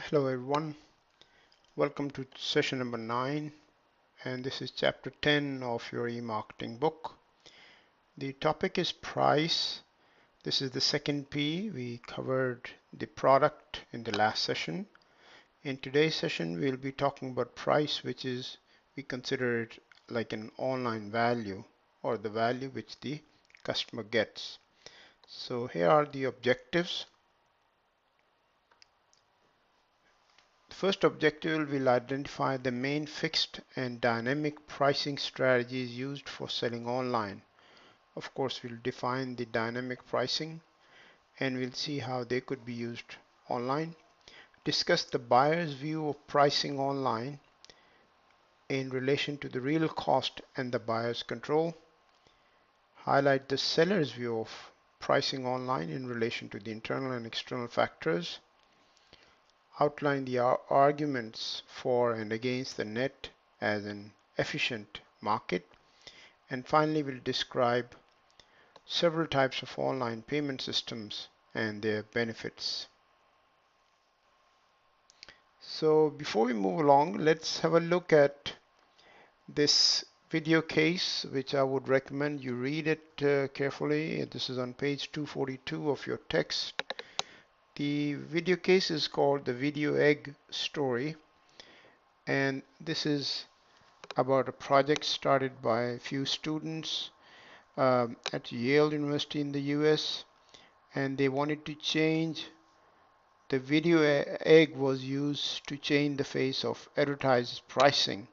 Hello everyone, welcome to session number 9, and this is chapter 10 of your e-marketing book. The topic is price. This is the second P. We covered the product in the last session. In today's session we'll be talking about price, which is we consider it like an online value or the value which the customer gets. So here are the objectives. The first objective will identify the main fixed and dynamic pricing strategies used for selling online. Of course, we'll define the dynamic pricing and we'll see how they could be used online. Discuss the buyer's view of pricing online in relation to the real cost and the buyer's control. Highlight the seller's view of pricing online in relation to the internal and external factors. Outline the arguments for and against the net as an efficient market, and finally we'll describe several types of online payment systems and their benefits. So before we move along, let's have a look at this video case, which I would recommend you read it carefully. This is on page 242 of your text. The video case is called the Video Egg Story, and this is about a project started by a few students at Yale University in the US, and they wanted to change the video egg was used to change the face of advertised pricing,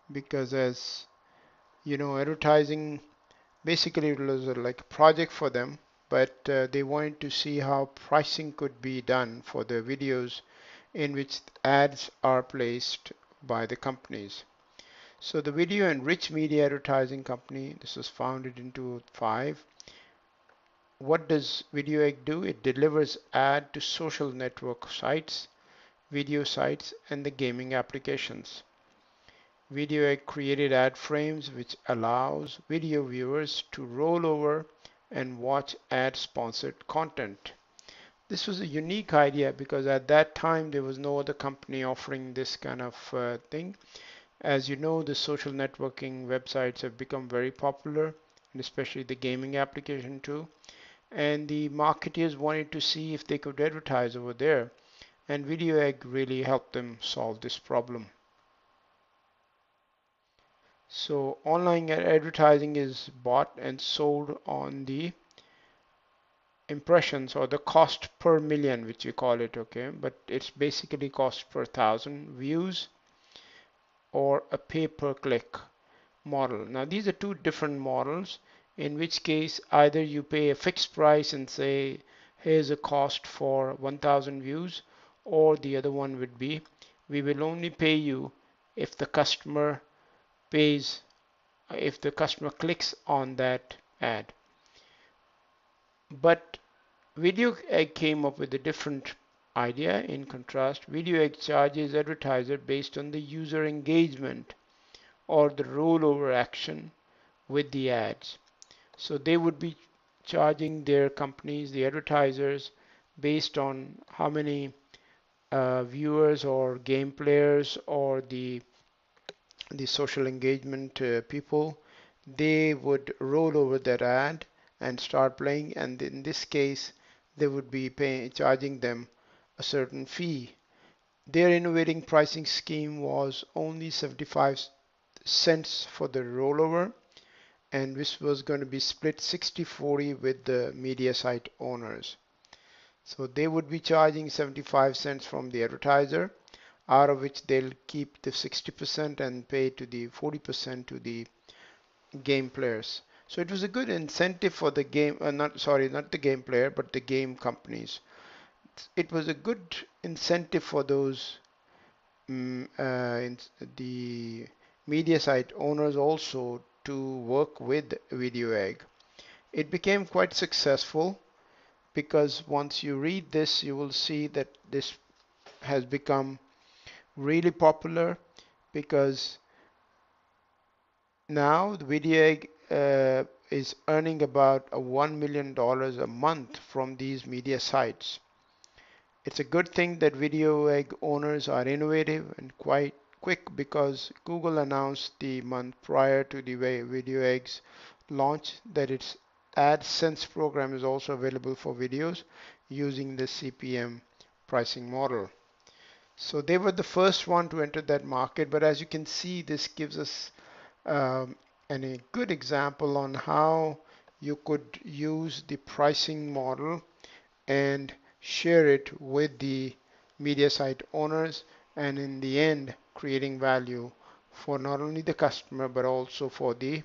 because as you know, advertising basically it was like a project for them, but they wanted to see how pricing could be done for the videos in which ads are placed by the companies. So the Video and Rich Media Advertising Company, this was founded in 2005. What does Video Egg do? It delivers ad to social network sites, video sites, and the gaming applications. Video Egg created ad frames which allows video viewers to roll over and watch ad-sponsored content. This was a unique idea because at that time there was no other company offering this kind of thing. As you know, the social networking websites have become very popular, and especially the gaming application too. And the marketeers wanted to see if they could advertise over there, and Video Egg really helped them solve this problem. So online advertising is bought and sold on the impressions or the cost per million, which we call it, okay? But it's basically cost per thousand views or a pay per click model. Now these are two different models, in which case either you pay a fixed price and say here's a cost for 1000 views, or the other one would be we will only pay you if the customer pays, if the customer clicks on that ad. But Video Egg came up with a different idea. In contrast, Video Egg charges advertiser based on the user engagement or the rollover action with the ads. So they would be charging their companies, the advertisers, based on how many viewers or game players or the social engagement people they would roll over that ad and start playing, and in this case they would be charging them a certain fee. Their innovating pricing scheme was only 75 cents for the rollover, and this was going to be split 60-40 with the media site owners. So they would be charging 75 cents from the advertiser, out of which they'll keep the 60% and pay to the 40% to the game players. So it was a good incentive for the game, not the game player, but the game companies. It was a good incentive for those the media site owners also to work with Video Egg. It became quite successful because once you read this, you will see that this has become really popular, because now the Video Egg is earning about $1 million a month from these media sites. It's a good thing that video egg owners are innovative and quite quick because Google announced the month prior to the video eggs launch that its AdSense program is also available for videos using the CPM pricing model. So they were the first one to enter that market, but as you can see, this gives us a good example on how you could use the pricing model and share it with the media site owners, and in the end creating value for not only the customer but also for the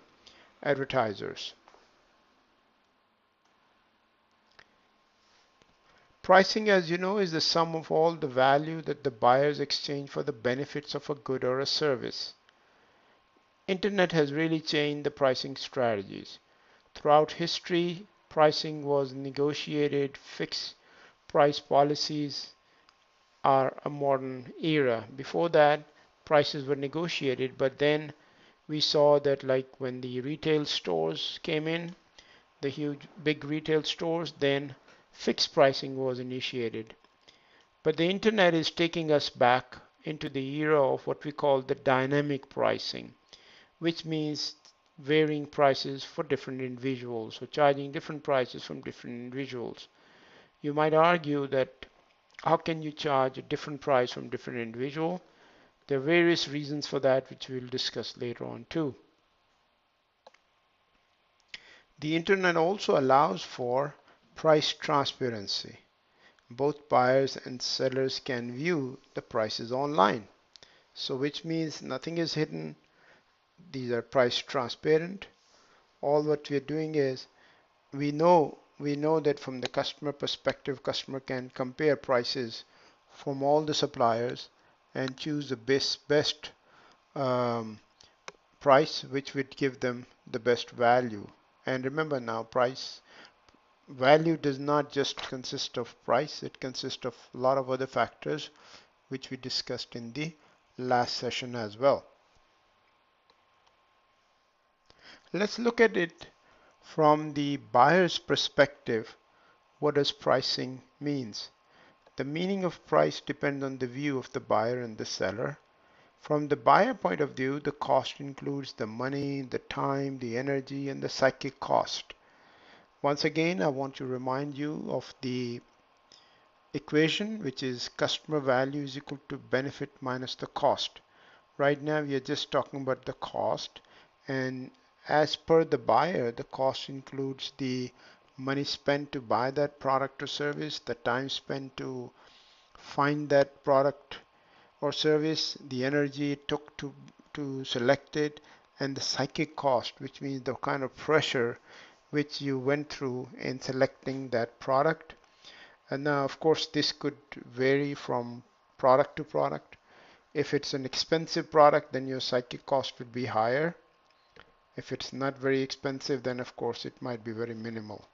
advertisers. Pricing, as you know, is the sum of all the value that the buyers exchange for the benefits of a good or a service. Internet has really changed the pricing strategies. Throughout history, pricing was negotiated. Fixed price policies are a modern era. Before that, prices were negotiated, but then we saw that like when the retail stores came in, the huge big retail stores, then fixed pricing was initiated. But the internet is taking us back into the era of what we call the dynamic pricing, which means varying prices for different individuals, so charging different prices from different individuals. You might argue that how can you charge a different price from different individual? There are various reasons for that, which we'll discuss later on too. The internet also allows for price transparency. Both buyers and sellers can view the prices online. So which means nothing is hidden. These are price transparent. All what we are doing is we know that from the customer perspective, customer can compare prices from all the suppliers and choose the best um, price which would give them the best value. And remember now, price value does not just consist of price, it consists of a lot of other factors which we discussed in the last session as well. Let's look at it from the buyer's perspective. What does pricing means? The meaning of price depends on the view of the buyer and the seller. From the buyer point of view, the cost includes the money, the time, the energy, and the psychic cost. Once again, I want to remind you of the equation, which is customer value is equal to benefit minus the cost. Right now, we are just talking about the cost, and as per the buyer, the cost includes the money spent to buy that product or service, the time spent to find that product or service, the energy it took to select it, and the psychic cost, which means the kind of pressure which you went through in selecting that product. And now, of course, this could vary from product to product. If it's an expensive product, then your psychic cost would be higher. If it's not very expensive, then of course it might be very minimal.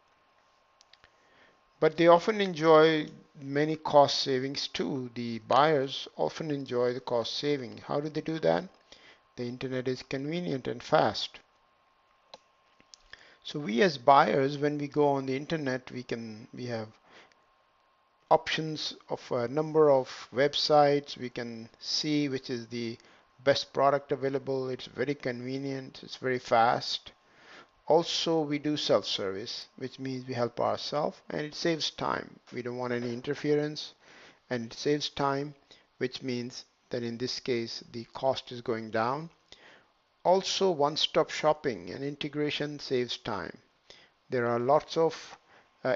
But they often enjoy many cost savings too. The buyers often enjoy the cost saving. How do they do that? The internet is convenient and fast. So we as buyers, when we go on the internet, we have options of a number of websites. We can see which is the best product available. It's very convenient. It's very fast. Also, we do self-service, which means we help ourselves and it saves time. We don't want any interference and it saves time, which means that in this case, the cost is going down. Also, one-stop shopping and integration saves time. There are lots of,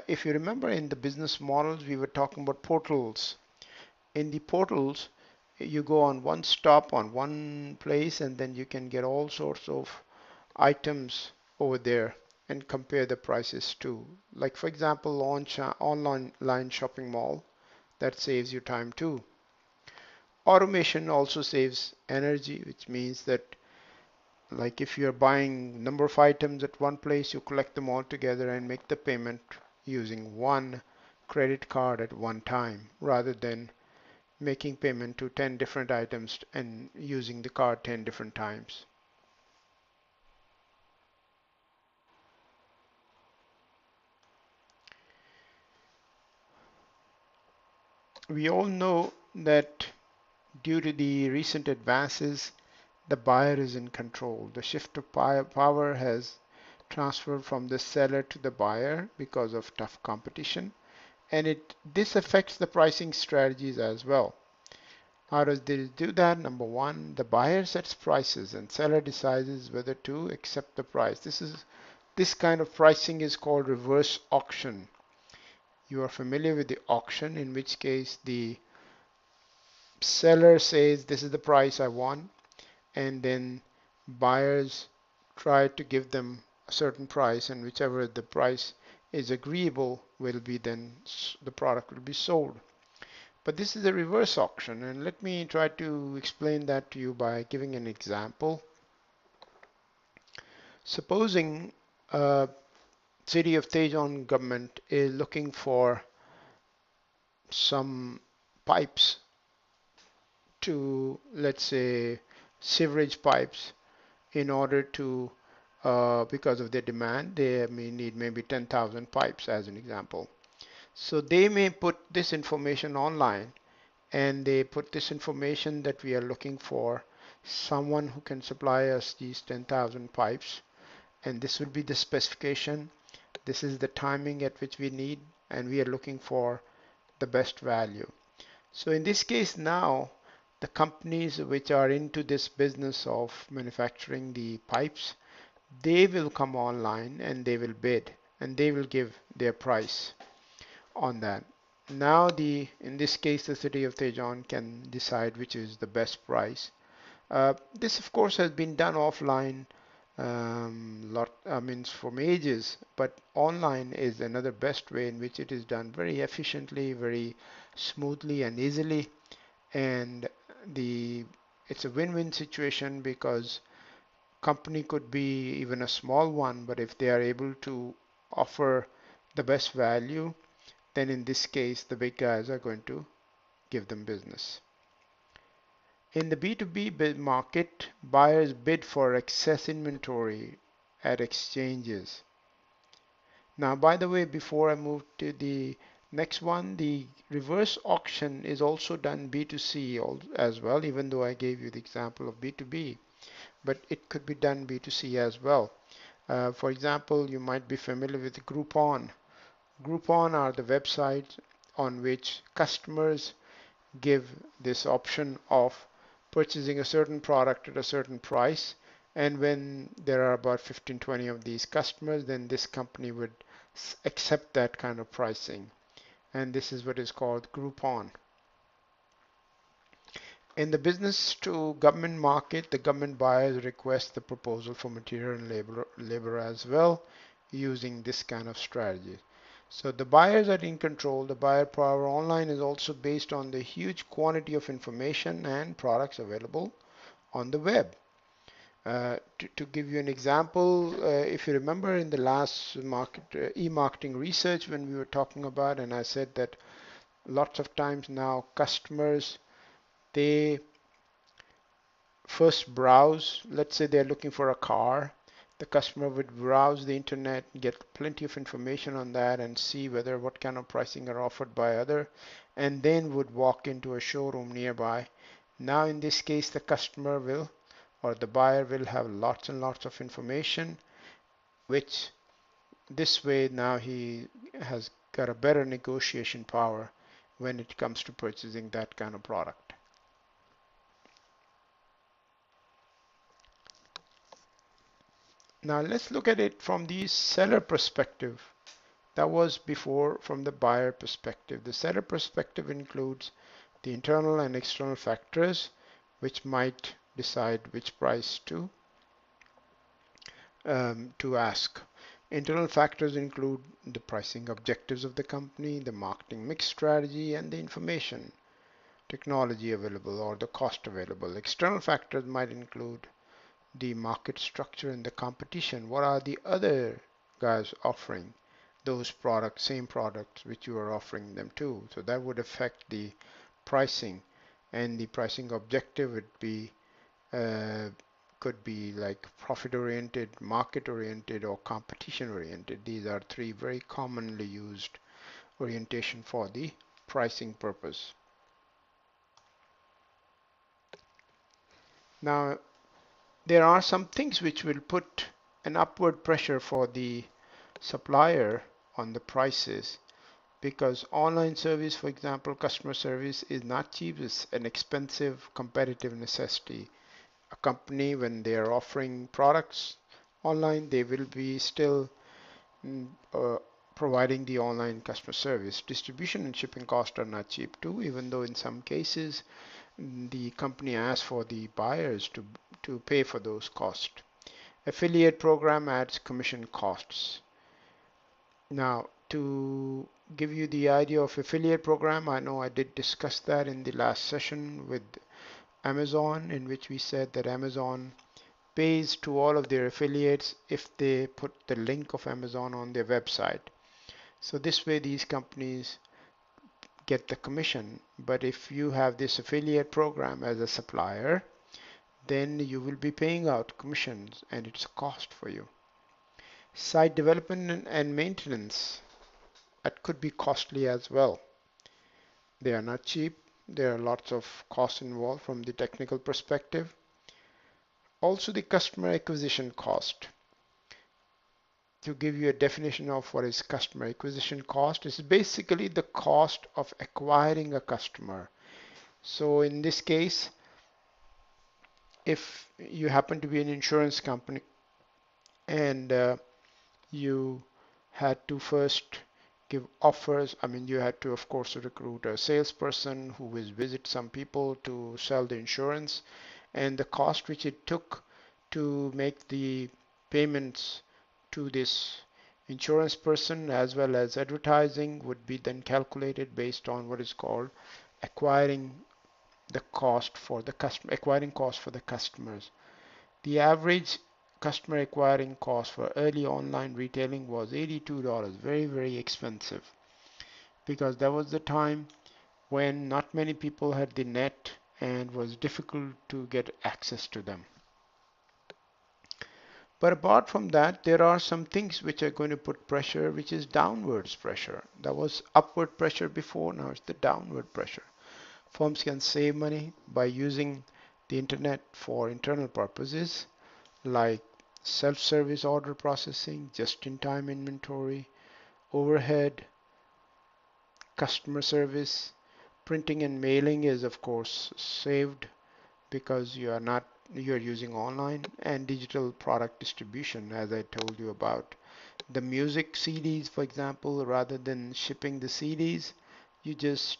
if you remember in the business models, we were talking about portals. In the portals, you go on one stop on one place and then you can get all sorts of items over there and compare the prices too. Like for example, launch online shopping mall, that saves you time too. Automation also saves energy, which means that like if you're buying number of items at one place, you collect them all together and make the payment using one credit card at one time rather than making payment to 10 different items and using the card 10 different times. We all know that due to the recent advances, the buyer is in control. The shift of power has transferred from the seller to the buyer because of tough competition, and this affects the pricing strategies as well. How does this do that? Number one, the buyer sets prices and seller decides whether to accept the price. This kind of pricing is called reverse auction. You are familiar with the auction, in which case the seller says this is the price I want, and then buyers try to give them a certain price, and whichever the price is agreeable will be then the product will be sold. But this is a reverse auction, and let me try to explain that to you by giving an example. Supposing city of Tejon government is looking for some pipes to, let's say, sewerage pipes in order to, because of their demand, they may need maybe 10,000 pipes as an example. So they may put this information online, and they put this information that we are looking for someone who can supply us these 10,000 pipes, and this would be the specification. This is the timing at which we need, and we are looking for the best value. So in this case now, the companies which are into this business of manufacturing the pipes, they will come online and they will bid and they will give their price on that. Now in this case the city of Tejon can decide which is the best price. This of course has been done offline I mean from ages, but online is another best way in which it is done very efficiently, very smoothly and easily, and the it's a win-win situation because company could be even a small one, but if they are able to offer the best value, then in this case the big guys are going to give them business. In the B2B market, buyers bid for excess inventory at exchanges. Now, by the way, before I move to the next one, the reverse auction is also done B2C as well, even though I gave you the example of B2B, but it could be done B2C as well. For example, you might be familiar with Groupon. Groupon are the websites on which customers give this option of purchasing a certain product at a certain price. And when there are about 15-20 of these customers, then this company would accept that kind of pricing. And this is what is called Groupon. In the business to government market, the government buyers request the proposal for material and labor as well using this kind of strategy. So the buyers are in control. The buyer power online is also based on the huge quantity of information and products available on the web. To give you an example, if you remember in the last e-marketing research when we were talking about, and I said that lots of times now customers, they first browse, let's say they're looking for a car, the customer would browse the internet, get plenty of information on that and see whether what kind of pricing are offered by other, and then would walk into a showroom nearby. Now in this case the customer will, or the buyer will have lots and lots of information, which this way now he has got a better negotiation power when it comes to purchasing that kind of product. Now let's look at it from the seller perspective. That was before from the buyer perspective. The seller perspective includes the internal and external factors which might decide which price to ask. Internal factors include the pricing objectives of the company, the marketing mix strategy, and the information technology available or the cost available. External factors might include the market structure and the competition. What are the other guys offering those products, same products which you are offering them to? So that would affect the pricing, and the pricing objective would be uh, could be like profit oriented, market oriented, or competition oriented. These are three very commonly used orientation for the pricing purpose. Now, there are some things which will put an upward pressure for the supplier on the prices, because online service, for example, customer service is not cheap, it's an expensive competitive necessity. A company, when they are offering products online, they will be still mm, uh, providing the online customer service. Distribution and shipping costs are not cheap too, even though in some cases the company asks for the buyers to pay for those costs. Affiliate program adds commission costs. Now, to give you the idea of affiliate program, I know I did discuss that in the last session with Amazon, in which we said that Amazon pays to all of their affiliates if they put the link of Amazon on their website. So this way these companies get the commission. But if you have this affiliate program as a supplier, then you will be paying out commissions and it's a cost for you. Site development and maintenance, that could be costly as well. They are not cheap. There are lots of costs involved from the technical perspective. Also, the customer acquisition cost. To give you a definition of what is customer acquisition cost, is basically the cost of acquiring a customer. So in this case, if you happen to be an insurance company and you had to first give offers. I mean, you had to, of course, recruit a salesperson who will visit some people to sell the insurance, and the cost which it took to make the payments to this insurance person as well as advertising would be then calculated based on what is called acquiring the cost for the customer, acquiring cost for the customers. The average customer acquiring cost for early online retailing was $82, very, very expensive, because that was the time when not many people had the net and was difficult to get access to them. But apart from that, there are some things which are going to put pressure, which is downwards pressure. That was upward pressure before, now it's the downward pressure. Firms can save money by using the internet for internal purposes like self-service order processing, just-in-time inventory, overhead, customer service. Printing and mailing is of course saved because you're using online, and digital product distribution, as I told you about. The music CDs, for example, rather than shipping the CDs, you just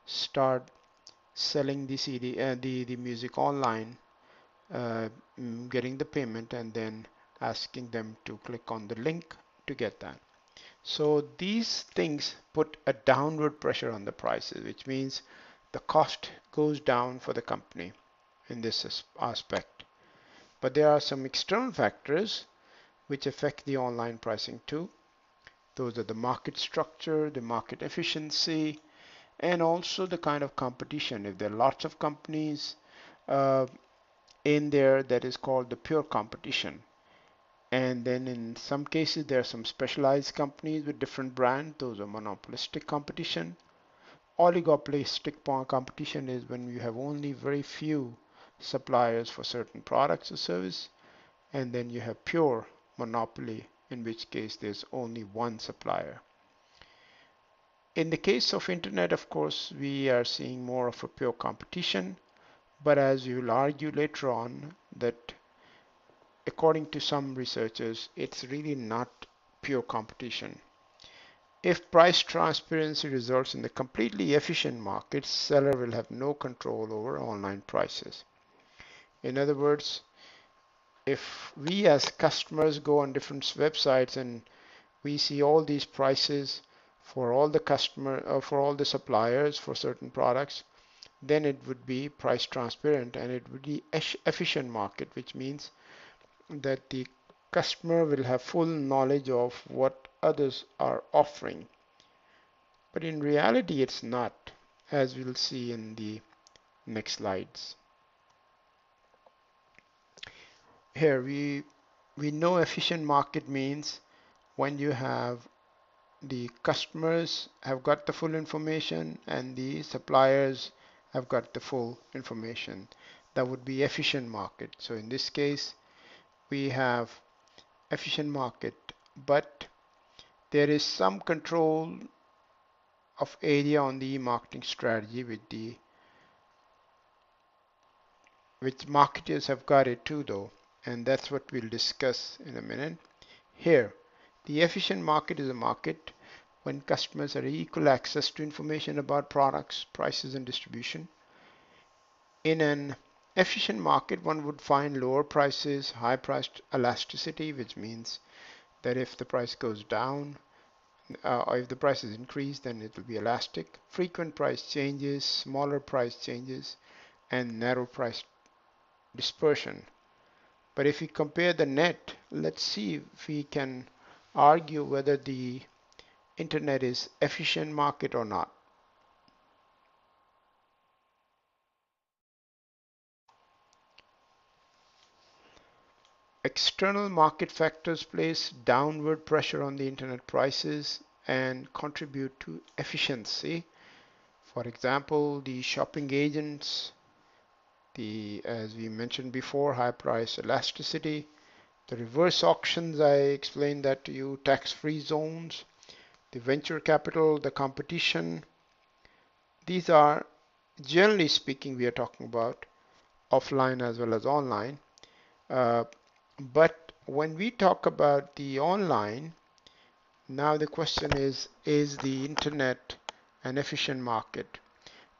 start selling the the music online, uh, getting the payment and then asking them to click on the link to get that. So these things put a downward pressure on the prices, which means the cost goes down for the company in this aspect. But there are some external factors which affect the online pricing too. Those are the market structure, the market efficiency, and also the kind of competition. If there are lots of companies uh, in there, that is called the pure competition. And then in some cases, there are some specialized companies with different brands. Those are monopolistic competition. Oligopolistic competition is when you have only very few suppliers for certain products or service. And then you have pure monopoly, in which case there's only one supplier. In the case of internet, of course, we are seeing more of a pure competition. But as you will argue later on, that according to some researchers, it's really not pure competition. If price transparency results in a completely efficient market, seller will have no control over online prices. In other words, if we as customers go on different websites and we see all these prices for all the for all the suppliers for certain products, then it would be price transparent and it would be efficient market, which means that the customer will have full knowledge of what others are offering. But in reality, it's not, as we'll see in the next slides. Here we know efficient market means when you have the customers have got the full information and the suppliers have got the full information. That would be efficient market. So in this case, we have efficient market, but there is some control of area on the marketing strategy which marketers have got it too though, and that's what we'll discuss in a minute. Here, the efficient market is a market when customers have equal access to information about products, prices, and distribution. In an efficient market, one would find lower prices, high price elasticity, which means that if the price goes down, or if the price is increased, then it will be elastic. Frequent price changes, smaller price changes, and narrow price dispersion. But if we compare the net, let's see if we can argue whether the internet is efficient market or not. External market factors place downward pressure on the internet prices and contribute to efficiency. For example, the shopping agents, as we mentioned before, high price elasticity, the reverse auctions, I explained that to you, tax-free zones, the venture capital, the competition. These are, generally speaking, we are talking about offline as well as online. But when we talk about the online, now the question is the internet an efficient market?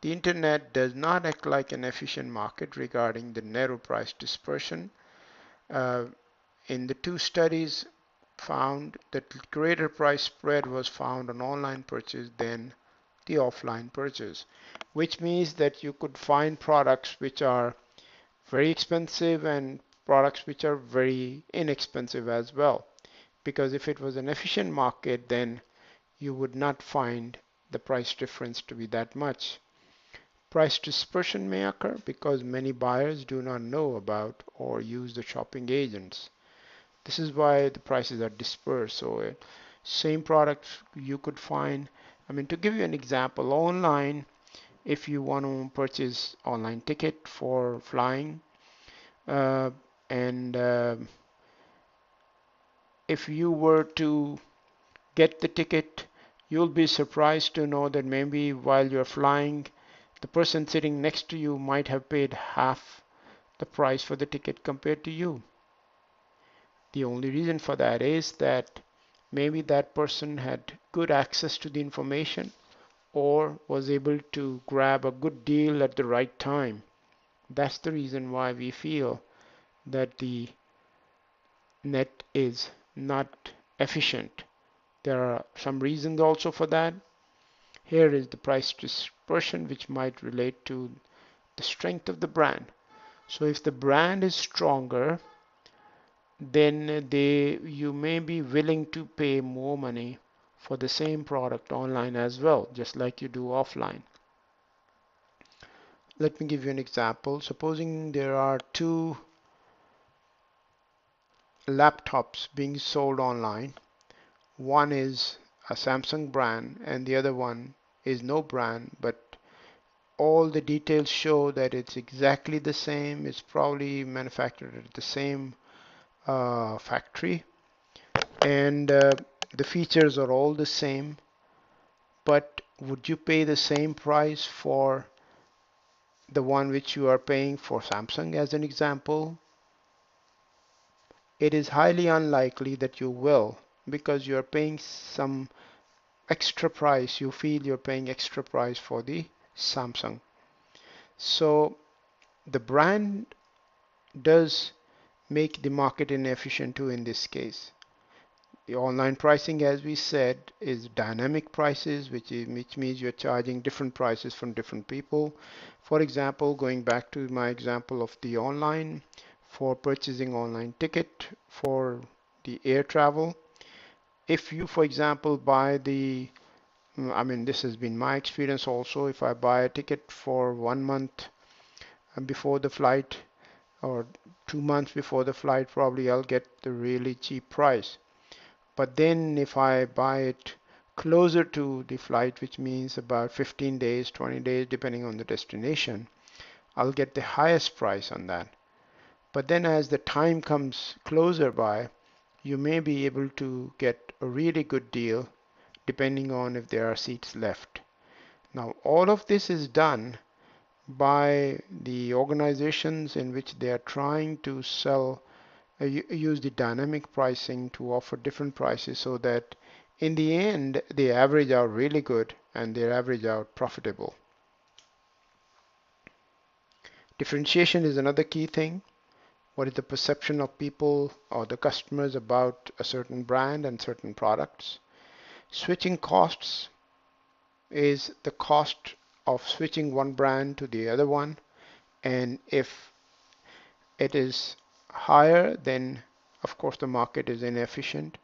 The internet does not act like an efficient market regarding the narrow price dispersion. In the two studies found that greater price spread was found on online purchase than the offline purchase, which means that you could find products which are very expensive and products which are very inexpensive as well. Because if it was an efficient market, then you would not find the price difference to be that much. Price dispersion may occur because many buyers do not know about or use the shopping agents. This is why the prices are dispersed. So same products you could find. I mean, to give you an example, online, if you want to purchase online ticket for flying, uh, and if you were to get the ticket, you'll be surprised to know that maybe while you're flying, the person sitting next to you might have paid half the price for the ticket compared to you. The only reason for that is that maybe that person had good access to the information or was able to grab a good deal at the right time. That's the reason why we feel that the net is not efficient. There are some reasons also for that. Here is the price dispersion, which might relate to the strength of the brand. So if the brand is stronger, then you may be willing to pay more money for the same product online as well, just like you do offline. Let me give you an example. Supposing there are two laptops being sold online. One is a Samsung brand and the other one is no brand, but all the details show that it's exactly the same. It's probably manufactured at the same factory, and the features are all the same. But would you pay the same price for the one which you are paying for Samsung as an example? It is highly unlikely that you will, because you are paying some extra price. You feel you're paying extra price for the Samsung. So the brand does make the market inefficient too in this case. The online pricing, as we said, is dynamic prices, which means you're charging different prices from different people. For example, going back to my example of the online, for purchasing online ticket for the air travel, if you, for example, buy I mean, this has been my experience also, if I buy a ticket for 1 month before the flight or 2 months before the flight, probably I'll get the really cheap price. But then if I buy it closer to the flight, which means about 15 days, 20 days, depending on the destination, I'll get the highest price on that. But then as the time comes closer by, you may be able to get a really good deal depending on if there are seats left. Now, all of this is done by the organizations in which they are trying to sell, use the dynamic pricing to offer different prices so that in the end they average out really good and they average out profitable. Differentiation is another key thing. What is the perception of people or the customers about a certain brand and certain products? Switching costs is the cost of switching one brand to the other one, and if it is higher, then of course the market is inefficient.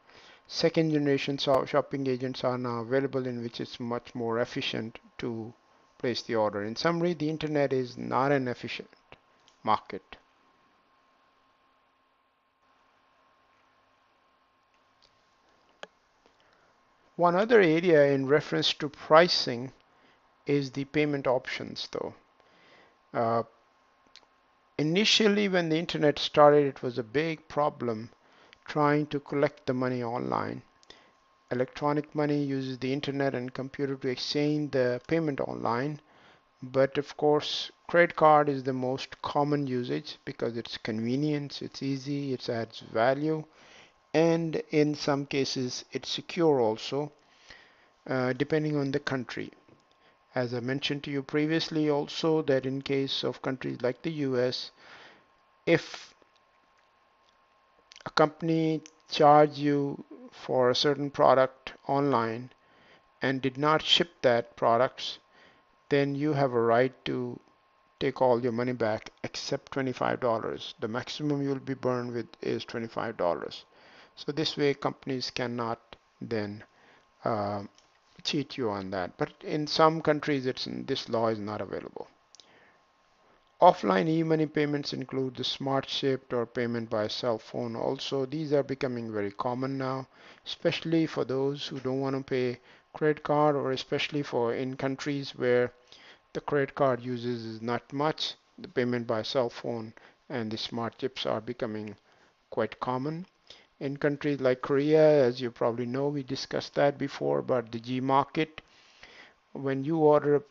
Second generation shopping agents are now available in which it's much more efficient to place the order. In summary, the internet is not an efficient market. One other area in reference to pricing is the payment options though. Uh, Initially, when the internet started, it was a big problem trying to collect the money online. Electronic money uses the internet and computer to exchange the payment online, but of course, credit card is the most common usage because it's convenient, it's easy, it adds value, and in some cases, it's secure also, depending on the country. As I mentioned to you previously also that in case of countries like the US, if a company charged you for a certain product online and did not ship that products, then you have a right to take all your money back except $25. The maximum you'll be burned with is $25. So this way companies cannot then uh, cheat you on that. But in some countries, this law is not available. Offline e-money payments include the smart shipped or payment by cell phone. Also, these are becoming very common now, especially for those who don't want to pay credit card, or especially for in countries where the credit card uses is not much. The payment by cell phone and the smart chips are becoming quite common. In countries like Korea, as you probably know, we discussed that before about the Gmarket. When you order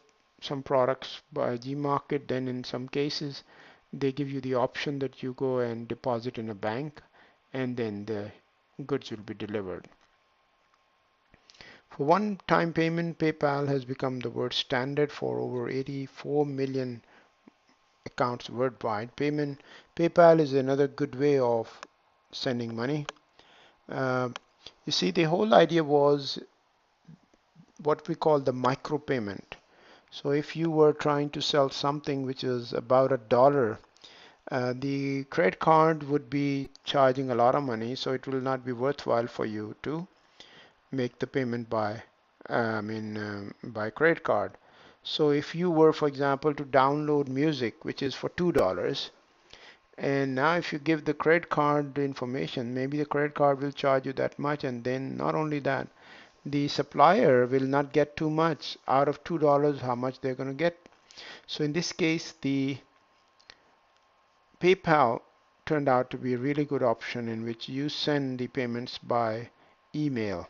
some products by Gmarket, then in some cases they give you the option that you go and deposit in a bank and then the goods will be delivered. For one-time payment, PayPal has become the world standard for over 84 million accounts worldwide. PayPal is another good way of sending money. Uh, you see, the whole idea was what we call the micropayment. So if you were trying to sell something which is about $1, the credit card would be charging a lot of money, so it will not be worthwhile for you to make the payment by credit card. So if you were, for example, to download music, which is for $2, and now if you give the credit card the information, maybe the credit card will charge you that much, and then not only that, the supplier will not get too much out of $2, how much they're going to get. So in this case, the PayPal turned out to be a really good option in which you send the payments by email.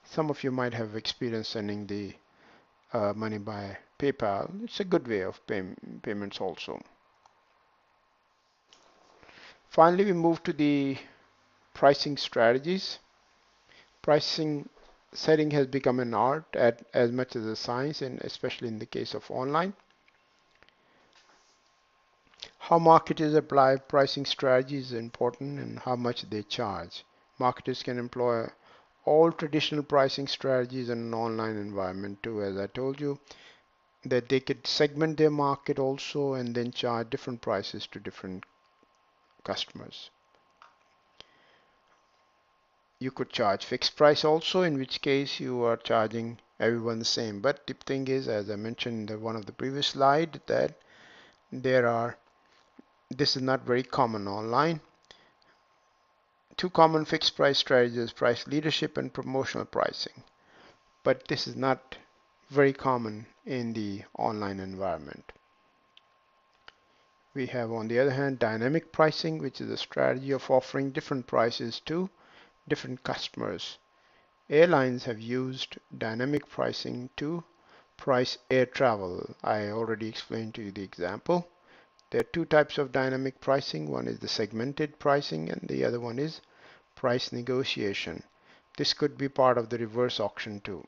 Some of you might have experienced sending the money by PayPal. It's a good way of payments also. Finally, we move to the pricing strategies. Pricing setting has become an art as much as a science, and especially in the case of online. How marketers apply pricing strategies is important, and how much they charge. Marketers can employ all traditional pricing strategies in an online environment too, as I told you, that they could segment their market also and then charge different prices to different customers. You could charge fixed price also, in which case you are charging everyone the same. But the thing is, as I mentioned in one of the previous slides, that this is not very common online. Two common fixed price strategies: price leadership and promotional pricing. but this is not very common in the online environment. We have, on the other hand, dynamic pricing, which is a strategy of offering different prices to different customers. Airlines have used dynamic pricing to price air travel. I already explained to you the example. There are two types of dynamic pricing. One is the segmented pricing and the other one is price negotiation. This could be part of the reverse auction too.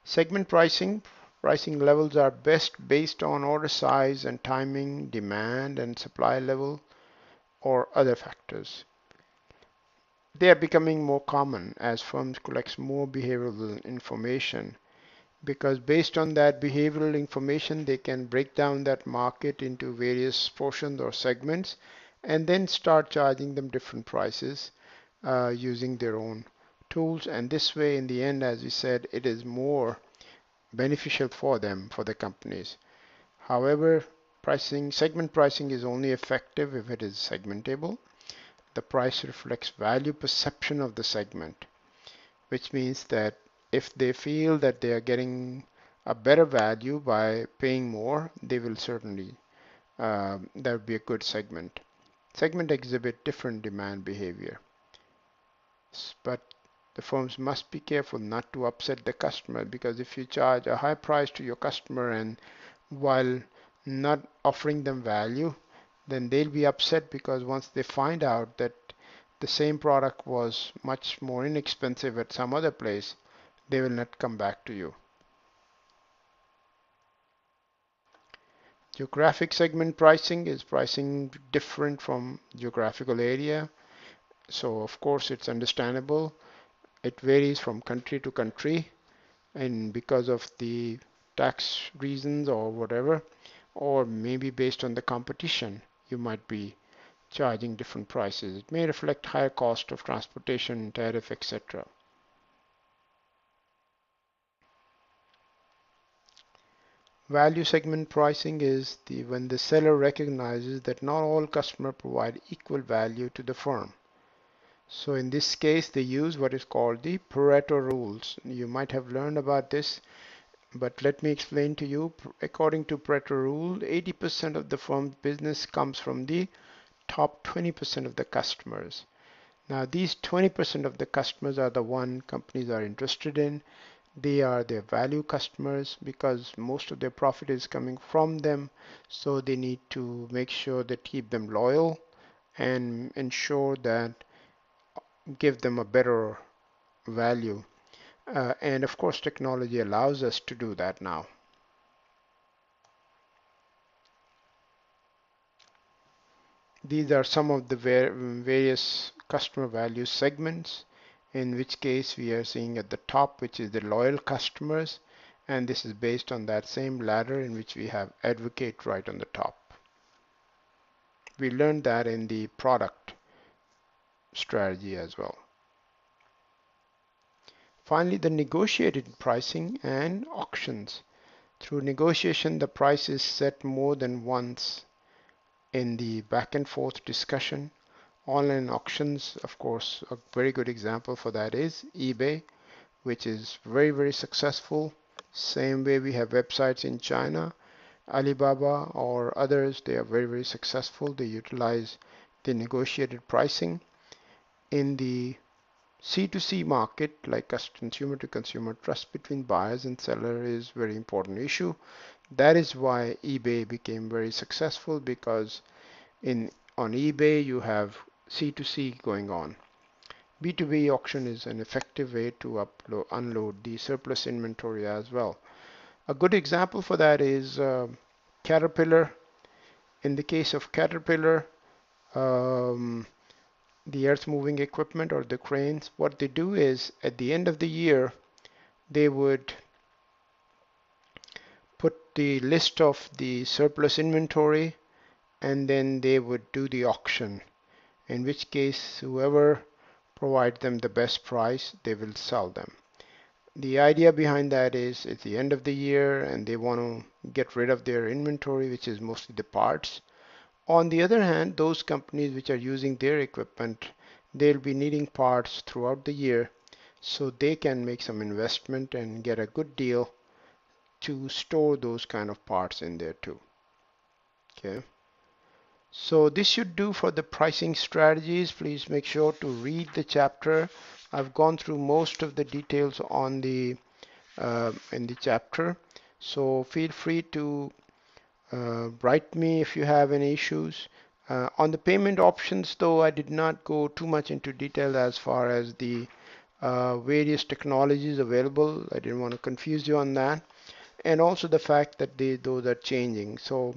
Segment pricing. Pricing levels are best based on order size and timing, demand and supply level, or other factors. They are becoming more common as firms collect more behavioral information, because based on that behavioral information they can break down that market into various portions or segments and then start charging them different prices using their own tools. And this way, in the end, as we said, it is more beneficial for them, for the companies. However, segment pricing is only effective if it is segmentable. The price reflects value perception of the segment, which means that if they feel that they are getting a better value by paying more, they will certainly, that would be a good segment. Segment exhibit different demand behavior, but the firms must be careful not to upset the customer, because if you charge a high price to your customer and while not offering them value, then they'll be upset, because once they find out that the same product was much more inexpensive at some other place, they will not come back to you. Geographic segment pricing is pricing different from geographical area. So of course it's understandable. It varies from country to country, and because of the tax reasons or whatever, or maybe based on the competition, you might be charging different prices. It may reflect higher cost of transportation, tariff, etc. Value segment pricing is when the seller recognizes that not all customers provide equal value to the firm. So in this case, they use what is called the Pareto rules. You might have learned about this, but let me explain to you. According to Pareto rule, 80% of the firm's business comes from the top 20% of the customers. Now, these 20% of the customers are the one companies are interested in. They are their value customers because most of their profit is coming from them. So they need to make sure that keep them loyal and ensure that give them a better value. And of course, technology allows us to do that now. These are some of the various customer value segments, in which case we are seeing at the top, which is the loyal customers, and this is based on that same ladder in which we have advocate right on the top. We learned that in the product strategy as well. Finally, the negotiated pricing and auctions. Through negotiation, the price is set more than once in the back and forth discussion. Online auctions, of course, a very good example for that is eBay, which is very successful. Same way we have websites in China, Alibaba or others, they are very successful. They utilize the negotiated pricing. In the C2C market, like consumer to consumer, trust between buyers and seller is very important issue. That is why eBay became very successful, because on eBay you have C2C going on. B2B auction is an effective way to unload the surplus inventory as well. A good example for that is Caterpillar. In the case of Caterpillar, the earth moving equipment or the cranes, what they do is at the end of the year, they would put the list of the surplus inventory and then they would do the auction, in which case whoever provides them the best price, they will sell them. The idea behind that is it's the end of the year and they want to get rid of their inventory, which is mostly the parts. On the other hand, those companies which are using their equipment, they'll be needing parts throughout the year. so they can make some investment and get a good deal to store those kind of parts in there too. Okay. So this should do for the pricing strategies. Please make sure to read the chapter. I've gone through most of the details on the in the chapter. So feel free to write me if you have any issues. On the payment options, though, I did not go too much into detail as far as the various technologies available. I didn't want to confuse you on that. And also the fact that those are changing. So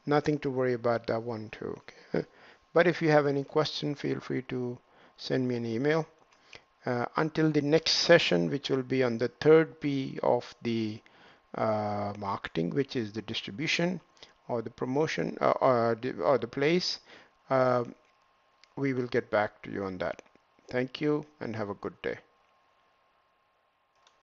nothing to worry about that one too. Okay? But if you have any question, feel free to send me an email. Until the next session, which will be on the third P of the marketing, which is the distribution or the promotion or the place, uh, we will get back to you on that. Thank you and have a good day.